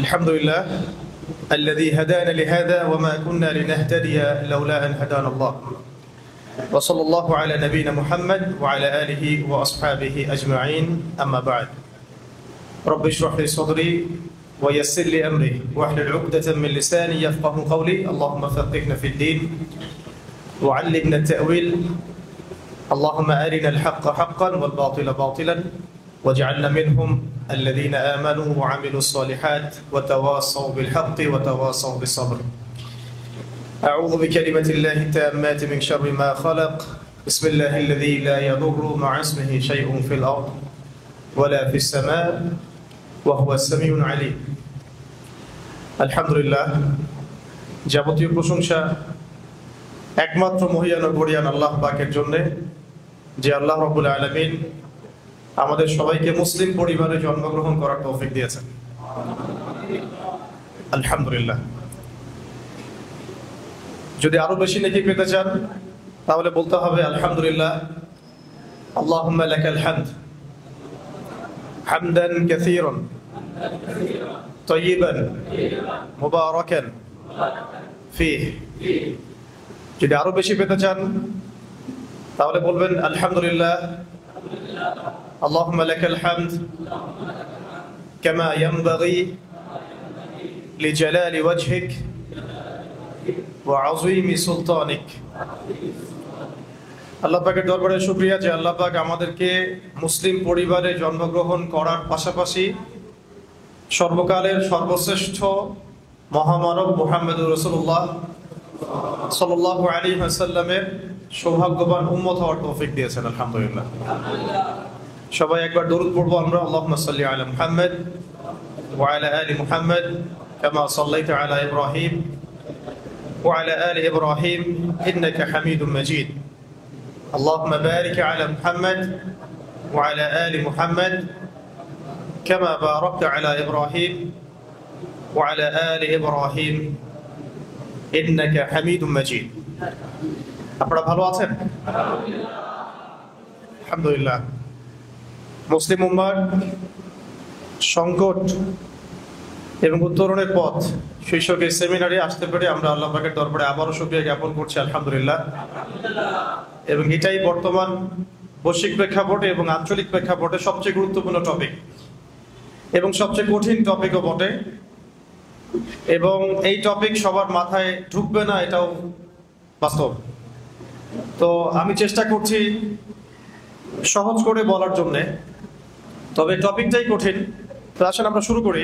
الحمد لله الذي هدانا لهذا وما كنا لنهتدي لولا أن هدانا الله وصلى الله على نبينا محمد وعلى آله وأصحابه أجمعين أما بعد رب اشرح لي صدري ويسر لي أمري واحلل عقدة من لساني يفقه قولي اللهم فقهنا في الدين وعلمنا التأويل اللهم أرنا الحق حقا والباطل باطلا واجعلنا منهم الذين آمنوا وعملوا الصالحات وتواصوا بالحق وتواصوا بالصبر أعوذ بكلمة الله التامات من شر ما خلق بسم الله الذي لا يضر مع اسمه شيء في الأرض ولا في السماء وهو السميع العليم الحمد لله যাবতীয় প্রশংসা একমাত্র মহিয়ান ও বড়িয়ান আল্লাহ পাকের জন্য যে আল্লাহ রাব্বুল আলামিন আমাদের সবাইকে মুসলিম পরিবারে জন্মগ্রহণ করার তৌফিক দিয়েছেন আলহামদুলিল্লাহ। যদি আরো বেশি নেকি পেতে চান তাহলে বলতে হবে আলহামদুলিল্লাহ আল্লাহুম্মা লাকাল হামদ হামদান কাসীরান তাইয়িবান মুবারাকান ফীহি। যদি আরো বেশি পেতে চান তাহলে বলবেন আলহামদুলিল্লাহ আল্লাহুম্মা লাকাল হামদ কামা ইয়ানবাগি লিজালালি ওয়াজহিক ওয়া আযীমি সুলতানিক। আল্লাহ পাকের দরবারে শুকরিয়া যে আল্লাহ পাক আমাদেরকে মুসলিম পরিবারে জন্মগ্রহণ করার পাশাপাশি সর্বকালের সর্বশ্রেষ্ঠ মহামানব মুহাম্মদুর রাসূলুল্লাহ সাল্লাল্লাহু আলাইহি ওয়াসাল্লামের সৌভাগ্যবান উম্মত হওয়ার তৌফিক দিয়েছেন আলহামদুলিল্লাহ। সবাই একবার দরুদ পড়বো আমরা আল্লাহুম্মা সাল্লি আলা মুহাম্মদ ওয়া আলা আলি মুহাম্মদ কামা সাল্লাইতা আলা ইব্রাহিম ওয়া আলা আলি ইব্রাহিম ইন্নাকা হামিদুম মাজিদ। اللهم بارك على محمد وعلى آل محمد كما باركت على إبراهيم وعلى آل إبراهيم إنك حميد مجيد। আপনারা ভালো আছেন? আলহামদুলিল্লাহ। মুসলিম উম্মার সংকট এবং উত্তরণের পথ শীর্ষক এই সেমিনারে আসতে পেরে আমরা আল্লাহ পাকের দরবারে আবারও শুকরিয়া জ্ঞাপন করছি আলহামদুলিল্লাহ। এবং এটাই বর্তমান বৈশ্বিক প্রেক্ষাপটে এবং আঞ্চলিক প্রেক্ষাপটে সবচেয়ে গুরুত্বপূর্ণ টপিক এবং সবচেয়ে কঠিন টপিকও বটে। এবং এই টপিক সবার মাথায় ঢুকবে না এটাও বাস্তব। তো আমি চেষ্টা করছি সহজ করে বলার জন্যে, তবে টপিকটাই কঠিন। তো আসেন আমরা শুরু করি।